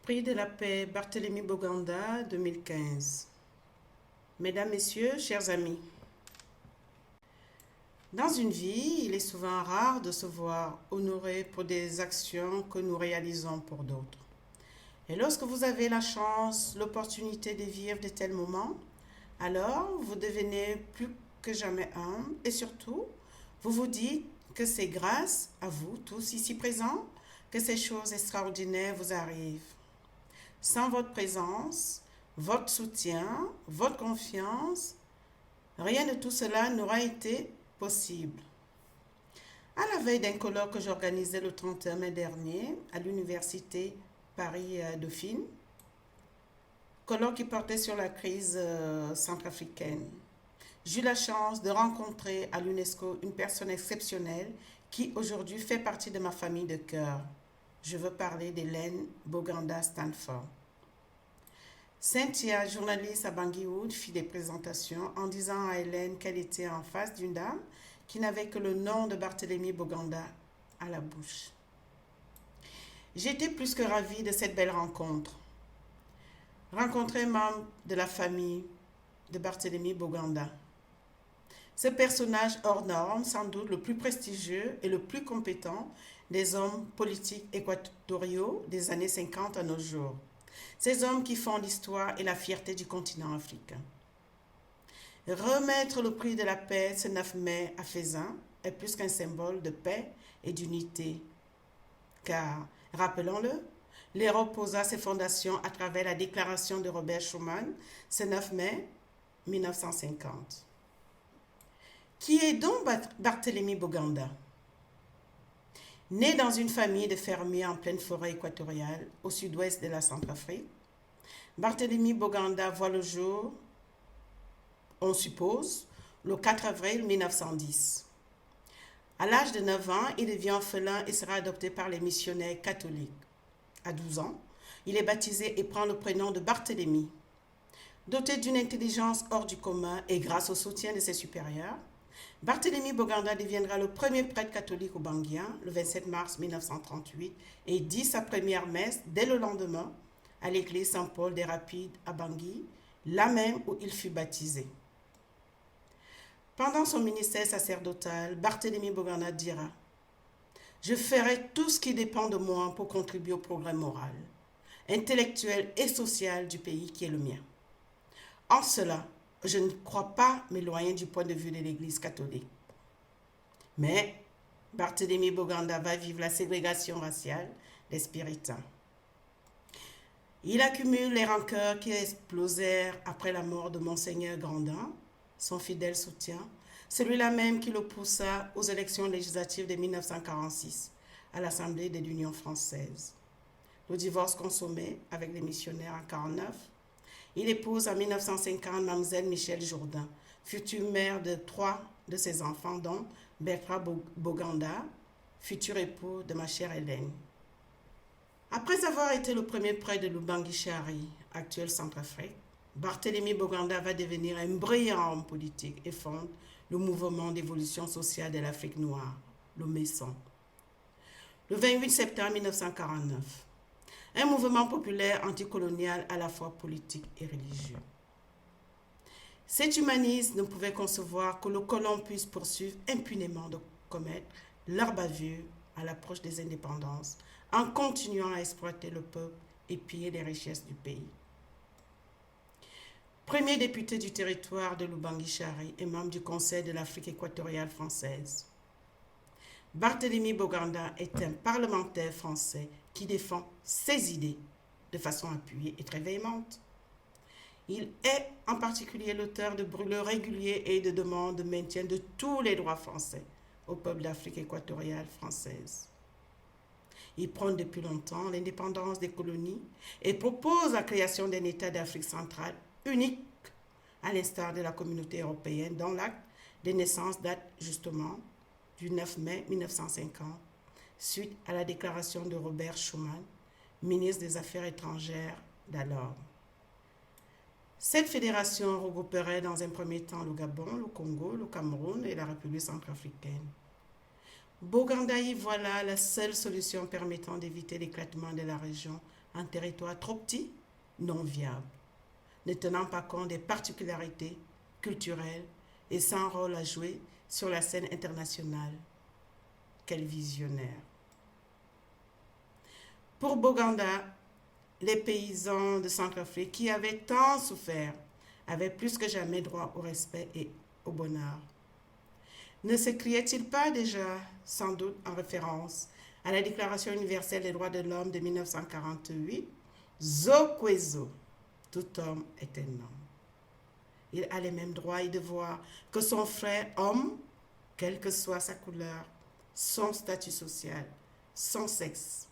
Prix de la paix Barthélemy Boganda 2015. Mesdames, Messieurs, chers amis, dans une vie, il est souvent rare de se voir honoré pour des actions que nous réalisons pour d'autres. Et lorsque vous avez la chance, l'opportunité de vivre de tels moments, alors vous devenez plus que jamais humble et surtout, vous vous dites que c'est grâce à vous tous ici présents que ces choses extraordinaires vous arrivent. Sans votre présence, votre soutien, votre confiance, rien de tout cela n'aurait été possible. À la veille d'un colloque que j'organisais le 31 mai dernier à l'université Paris-Dauphine, colloque qui portait sur la crise centrafricaine, j'ai eu la chance de rencontrer à l'UNESCO une personne exceptionnelle qui aujourd'hui fait partie de ma famille de cœur. Je veux parler d'Hélène Boganda Stanford. Cynthia, journaliste à Bangui-Wood, fit des présentations en disant à Hélène qu'elle était en face d'une dame qui n'avait que le nom de Barthélemy Boganda à la bouche. J'étais plus que ravie de cette belle rencontre. Rencontrer un membre de la famille de Barthélemy Boganda. Ce personnage hors norme, sans doute le plus prestigieux et le plus compétent des hommes politiques équatoriaux des années 50 à nos jours. Ces hommes qui font l'histoire et la fierté du continent africain. Remettre le prix de la paix ce 9 mai à Faisan est plus qu'un symbole de paix et d'unité. Car, rappelons-le, l'Europe posa ses fondations à travers la déclaration de Robert Schuman ce 9 mai 1950. Qui est donc Barthélemy Boganda? Né dans une famille de fermiers en pleine forêt équatoriale au sud-ouest de la Centrafrique, Barthélemy Boganda voit le jour, on suppose, le 4 avril 1910. À l'âge de 9 ans, il devient orphelin et sera adopté par les missionnaires catholiques. À 12 ans, il est baptisé et prend le prénom de Barthélemy. Doté d'une intelligence hors du commun et grâce au soutien de ses supérieurs, Barthélemy Boganda deviendra le premier prêtre catholique au Banguien le 27 mars 1938 et dit sa première messe dès le lendemain à l'église Saint-Paul des Rapides à Bangui, là même où il fut baptisé. Pendant son ministère sacerdotal, Barthélemy Boganda dira « Je ferai tout ce qui dépend de moi pour contribuer au progrès moral, intellectuel et social du pays qui est le mien. En cela, je ne crois pas m'éloigner du point de vue de l'Église catholique. Mais Barthélemy Boganda va vivre la ségrégation raciale des Spiritains. Il accumule les rancœurs qui explosèrent après la mort de Monseigneur Grandin, son fidèle soutien, celui-là même qui le poussa aux élections législatives de 1946 à l'Assemblée de l'Union française. Le divorce consommé avec les missionnaires en 1949. Il épouse en 1950 Mlle Michèle Jourdain, future mère de 3 de ses enfants, dont Bertrand Boganda, futur époux de ma chère Hélène. Après avoir été le premier prêtre de Lubangui-Chari, actuelle Centrafrique, Barthélemy Boganda va devenir un brillant homme politique et fonde le mouvement d'évolution sociale de l'Afrique noire, le MESON. Le 28 septembre 1949, un mouvement populaire anticolonial à la fois politique et religieux. Cet humanisme ne pouvait concevoir que le colon puisse poursuivre impunément de commettre leurs bavures à l'approche des indépendances en continuant à exploiter le peuple et piller les richesses du pays. Premier député du territoire de Lubangui-Chari et membre du Conseil de l'Afrique équatoriale française. Barthélemy Boganda est un parlementaire français qui défend ses idées de façon appuyée et très véhémente. Il est en particulier l'auteur de brûlures réguliers et de demandes de maintien de tous les droits français au peuple d'Afrique équatoriale française. Il prône depuis longtemps l'indépendance des colonies et propose la création d'un État d'Afrique centrale unique, à l'instar de la communauté européenne, dont l'acte de naissance date justement du 9 mai 1950, suite à la déclaration de Robert Schuman, ministre des Affaires étrangères d'alors. Cette fédération regrouperait dans un premier temps le Gabon, le Congo, le Cameroun et la République centrafricaine. Boganda y voilà la seule solution permettant d'éviter l'éclatement de la région un territoire trop petit, non viable, ne tenant pas compte des particularités culturelles et sans rôle à jouer sur la scène internationale. Quel visionnaire! Pour Boganda, les paysans de Centrafrique qui avaient tant souffert avaient plus que jamais droit au respect et au bonheur. Ne s'écriait-il pas déjà, sans doute en référence à la Déclaration universelle des droits de l'homme de 1948, Zokwezo, tout homme est un homme. Il a les mêmes droits et devoirs que son frère homme, quelle que soit sa couleur, son statut social, son sexe.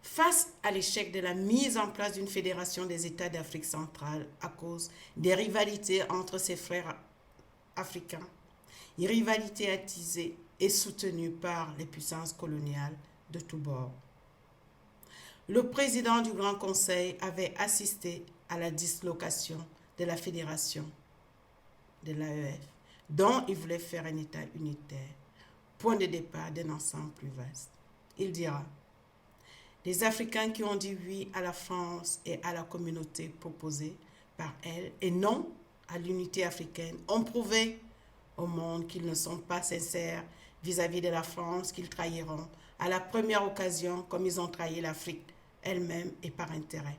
Face à l'échec de la mise en place d'une fédération des États d'Afrique centrale à cause des rivalités entre ses frères africains, une rivalité attisée et soutenue par les puissances coloniales de tous bords. Le président du Grand Conseil avait assisté à la dislocation de la fédération de l'AEF, dont il voulait faire un État unitaire, point de départ d'un ensemble plus vaste. Il dira: les Africains qui ont dit oui à la France et à la communauté proposée par elle et non à l'unité africaine ont prouvé au monde qu'ils ne sont pas sincères vis-à-vis de la France, qu'ils trahiront à la première occasion comme ils ont trahi l'Afrique elle-même et par intérêt.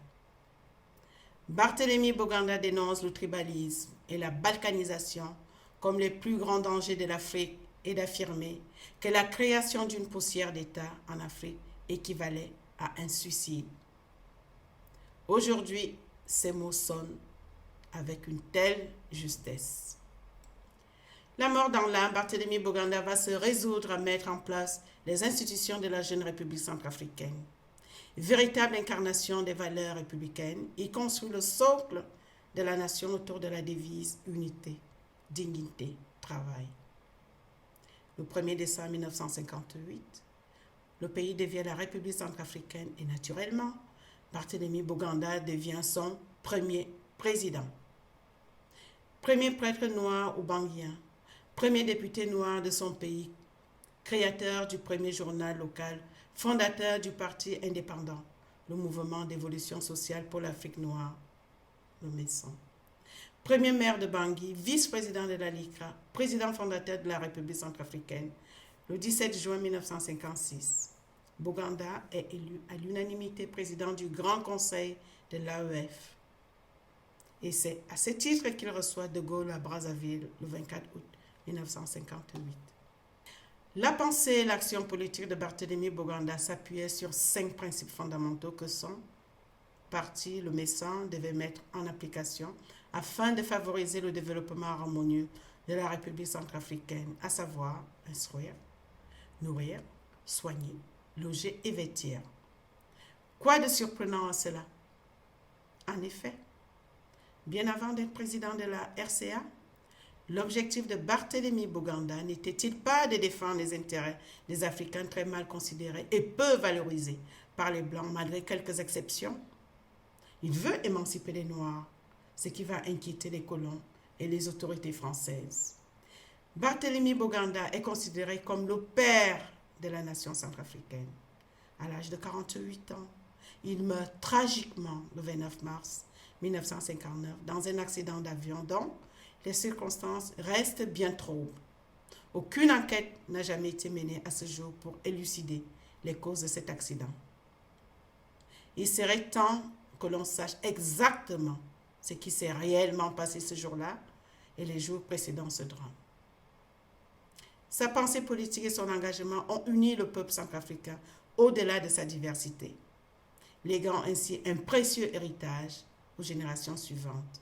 Barthélemy Boganda dénonce le tribalisme et la balkanisation comme les plus grands dangers de l'Afrique et d'affirmer que la création d'une poussière d'État en Afrique équivalait à un suicide. Aujourd'hui, ces mots sonnent avec une telle justesse. La mort dans l'âme, Barthélemy Boganda va se résoudre à mettre en place les institutions de la jeune République centrafricaine. Véritable incarnation des valeurs républicaines, il construit le socle de la nation autour de la devise unité, dignité, travail. Le 1er décembre 1958, le pays devient la République centrafricaine et naturellement, Barthélemy Boganda devient son premier président. Premier prêtre noir ou banguien, premier député noir de son pays, créateur du premier journal local, fondateur du parti indépendant, le mouvement d'évolution sociale pour l'Afrique noire, le MESSON. Premier maire de Bangui, vice-président de la LICRA, président fondateur de la République centrafricaine, le 17 juin 1956. Boganda est élu à l'unanimité président du Grand Conseil de l'AEF. Et c'est à ce titre qu'il reçoit De Gaulle à Brazzaville le 24 août 1958. La pensée et l'action politique de Barthélemy Boganda s'appuyaient sur 5 principes fondamentaux que son parti, le MESSON, devait mettre en application afin de favoriser le développement harmonieux de la République centrafricaine, à savoir instruire, nourrir, soigner, loger et vêtir. Quoi de surprenant à cela? En effet, bien avant d'être président de la RCA, l'objectif de Barthélemy Boganda n'était-il pas de défendre les intérêts des Africains très mal considérés et peu valorisés par les Blancs malgré quelques exceptions? Il veut émanciper les Noirs, ce qui va inquiéter les colons et les autorités françaises. Barthélemy Boganda est considéré comme le père de la nation centrafricaine. À l'âge de 48 ans, il meurt tragiquement le 29 mars 1959 dans un accident d'avion dont les circonstances restent bien troubles. Aucune enquête n'a jamais été menée à ce jour pour élucider les causes de cet accident. Il serait temps que l'on sache exactement ce qui s'est réellement passé ce jour-là et les jours précédant ce drame. Sa pensée politique et son engagement ont uni le peuple centrafricain au-delà de sa diversité, léguant ainsi un précieux héritage aux générations suivantes.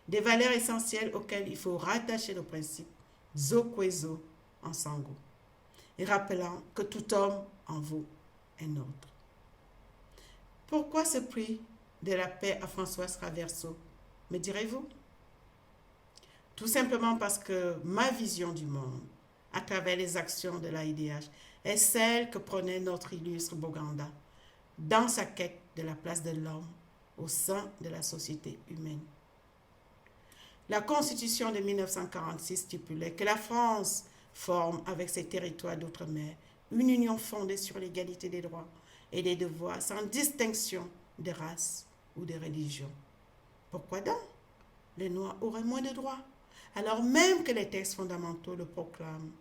Des valeurs essentielles auxquelles il faut rattacher le principe Zokwezo en Sango, et rappelant que tout homme en vaut un autre. Pourquoi ce prix de la paix à Françoise Traverso, me direz-vous? Tout simplement parce que ma vision du monde, à travers les actions de l'AIDH, est celle que prenait notre illustre Boganda dans sa quête de la place de l'homme au sein de la société humaine. La Constitution de 1946 stipulait que la France forme avec ses territoires d'outre-mer une union fondée sur l'égalité des droits et des devoirs sans distinction de race ou de religion. Pourquoi donc les Noirs auraient moins de droits, alors même que les textes fondamentaux le proclament?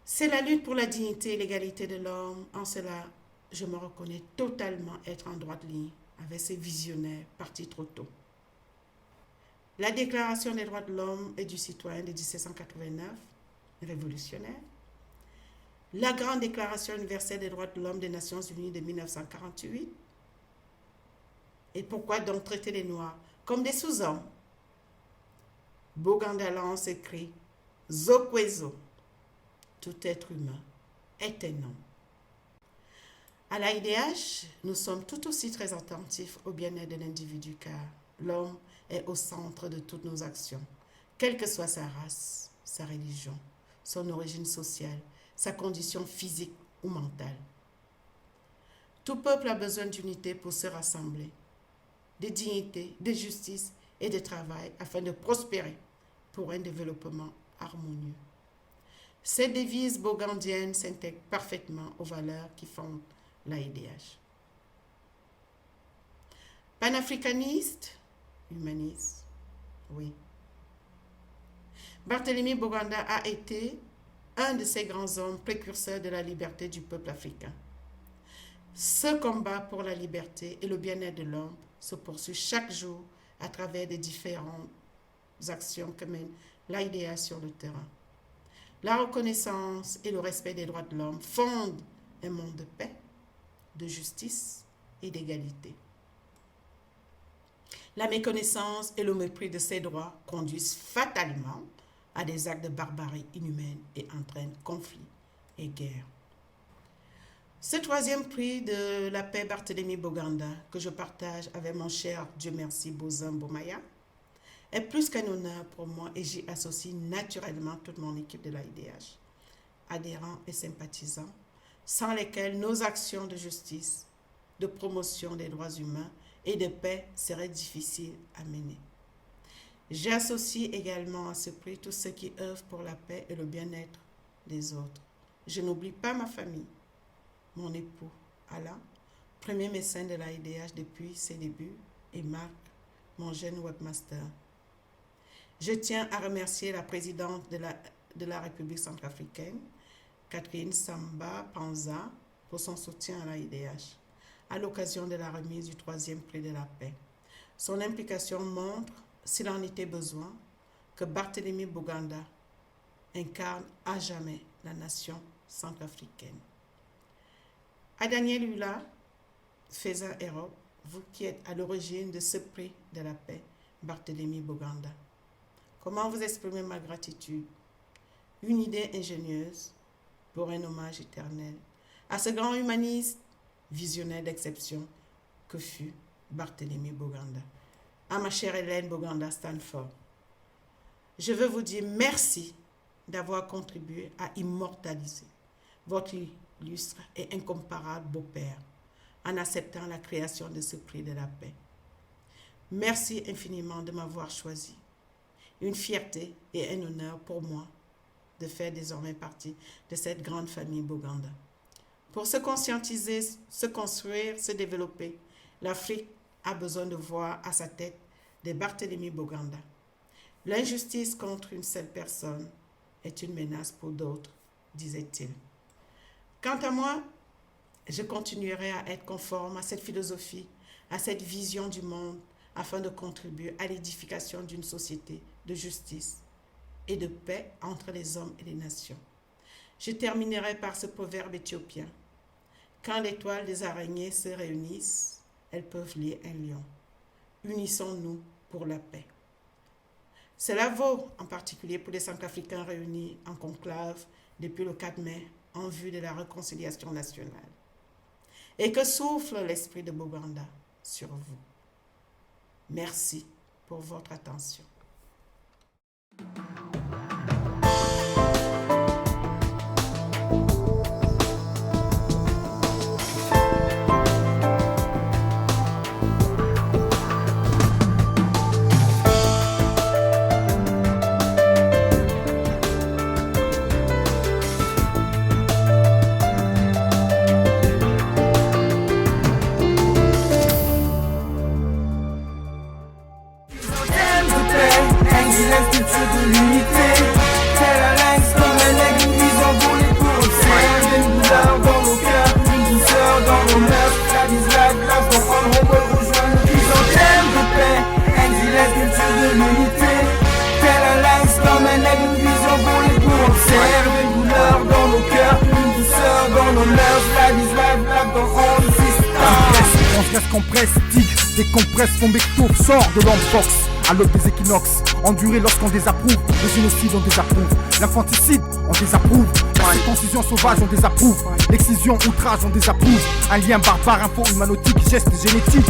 C'est la lutte pour la dignité et l'égalité de l'homme. En cela, je me reconnais totalement être en droite ligne avec ces visionnaires partis trop tôt. La Déclaration des droits de l'homme et du citoyen de 1789, révolutionnaire. La Grande Déclaration universelle des droits de l'homme des Nations unies de 1948. Et pourquoi donc traiter les Noirs comme des sous-hommes? Boganda Lance écrit « Zokwezo », tout être humain est un homme. À l'AIDH, nous sommes tout aussi très attentifs au bien-être de l'individu car l'homme est au centre de toutes nos actions, quelle que soit sa race, sa religion, son origine sociale, sa condition physique ou mentale. Tout peuple a besoin d'unité pour se rassembler, de dignité, de justice et de travail afin de prospérer pour un développement harmonieux. Cette devise bogandienne s'intègre parfaitement aux valeurs qui fondent l'AIDH. Panafricaniste, humaniste, oui. Barthélemy Boganda a été un de ces grands hommes précurseurs de la liberté du peuple africain. Ce combat pour la liberté et le bien-être de l'homme se poursuit chaque jour à travers les différentes actions que mène l'AIDH sur le terrain. La reconnaissance et le respect des droits de l'homme fondent un monde de paix, de justice et d'égalité. La méconnaissance et le mépris de ces droits conduisent fatalement à des actes de barbarie inhumaine et entraînent conflits et guerres. Ce troisième prix de la paix Barthélemy Boganda, que je partage avec mon cher Dieu merci Bozin Bomaya, est plus qu'un honneur pour moi et j'y associe naturellement toute mon équipe de l'AIDH, adhérents et sympathisants, sans lesquels nos actions de justice, de promotion des droits humains et de paix seraient difficiles à mener. J'associe également à ce prix tous ceux qui œuvrent pour la paix et le bien-être des autres. Je n'oublie pas ma famille, mon époux Alain, premier médecin de l'AIDH depuis ses débuts, et Marc, mon jeune webmaster. Je tiens à remercier la présidente de la République centrafricaine, Catherine Samba Panza, pour son soutien à l'AIDH, à l'occasion de la remise du troisième prix de la paix. Son implication montre, s'il en était besoin, que Barthélemy Boganda incarne à jamais la nation centrafricaine. À Daniel Hula, Faisan Europe, vous qui êtes à l'origine de ce prix de la paix, Barthélemy Boganda. Comment vous exprimer ma gratitude? Une idée ingénieuse pour un hommage éternel à ce grand humaniste, visionnaire d'exception que fut Barthélemy Boganda. À ma chère Hélène Boganda Stanford, je veux vous dire merci d'avoir contribué à immortaliser votre illustre et incomparable beau-père en acceptant la création de ce prix de la paix. Merci infiniment de m'avoir choisi. Une fierté et un honneur pour moi de faire désormais partie de cette grande famille Boganda. Pour se conscientiser, se construire, se développer, l'Afrique a besoin de voir à sa tête des Barthélemy Boganda. L'injustice contre une seule personne est une menace pour d'autres, disait-il. Quant à moi, je continuerai à être conforme à cette philosophie, à cette vision du monde, afin de contribuer à l'édification d'une société de justice et de paix entre les hommes et les nations. Je terminerai par ce proverbe éthiopien. Quand les toiles des araignées se réunissent, elles peuvent lier un lion. Unissons-nous pour la paix. Cela vaut en particulier pour les Centrafricains réunis en conclave depuis le 4 mai en vue de la réconciliation nationale. Et que souffle l'esprit de Boganda sur vous. Merci pour votre attention. Angeles, culture de l'unité. Tel un lynx, comme un aigle, une mise en volée pour observer une douleur dans nos cœurs, une douceur dans nos mœurs. La bise, la glace, dans un rebol rejoint nos chrysanthèmes de paix. Angeles, culture de l'unité. Tel un lynx, comme un aigle, une mise en volée pour observer une douleur dans nos cœurs, une douceur dans nos mœurs. La bise, la glace, dans un on se compresse, tig, décompresse, ton becto sort de l'embox. À l'aube des équinoxes, enduré lorsqu'on désapprouve. Le génocide on désapprouve, l'infanticide on désapprouve. La circoncision sauvage on désapprouve, l'excision, outrage on désapprouve. Un lien barbare, info humanotique, geste génétique.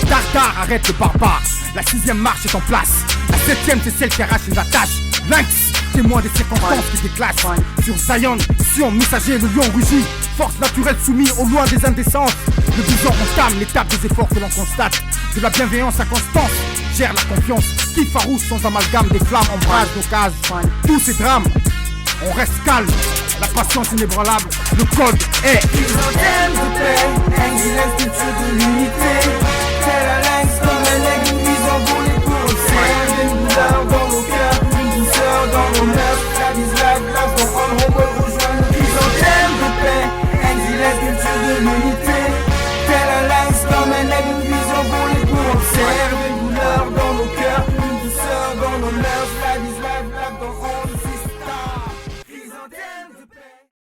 Tartare, arrête le barbare. La 6ème marche est en place. La 7ème c'est celle qui arrache les attaches. Lynx, témoin des circonstances qui déclassent. Sur Zion, Sion, messager, le lion rugit. Force naturelle soumise aux lois des indécences. Le bison entame l'étape des efforts que l'on constate. De la bienveillance à constance, gère la confiance. Qui farouche sans amalgame, des flammes embrasent nos cases. Tous ces drames, on reste calme. La patience inébranlable, le code est chrysanthème de paix. Angeles, culture de l'unité. Tel un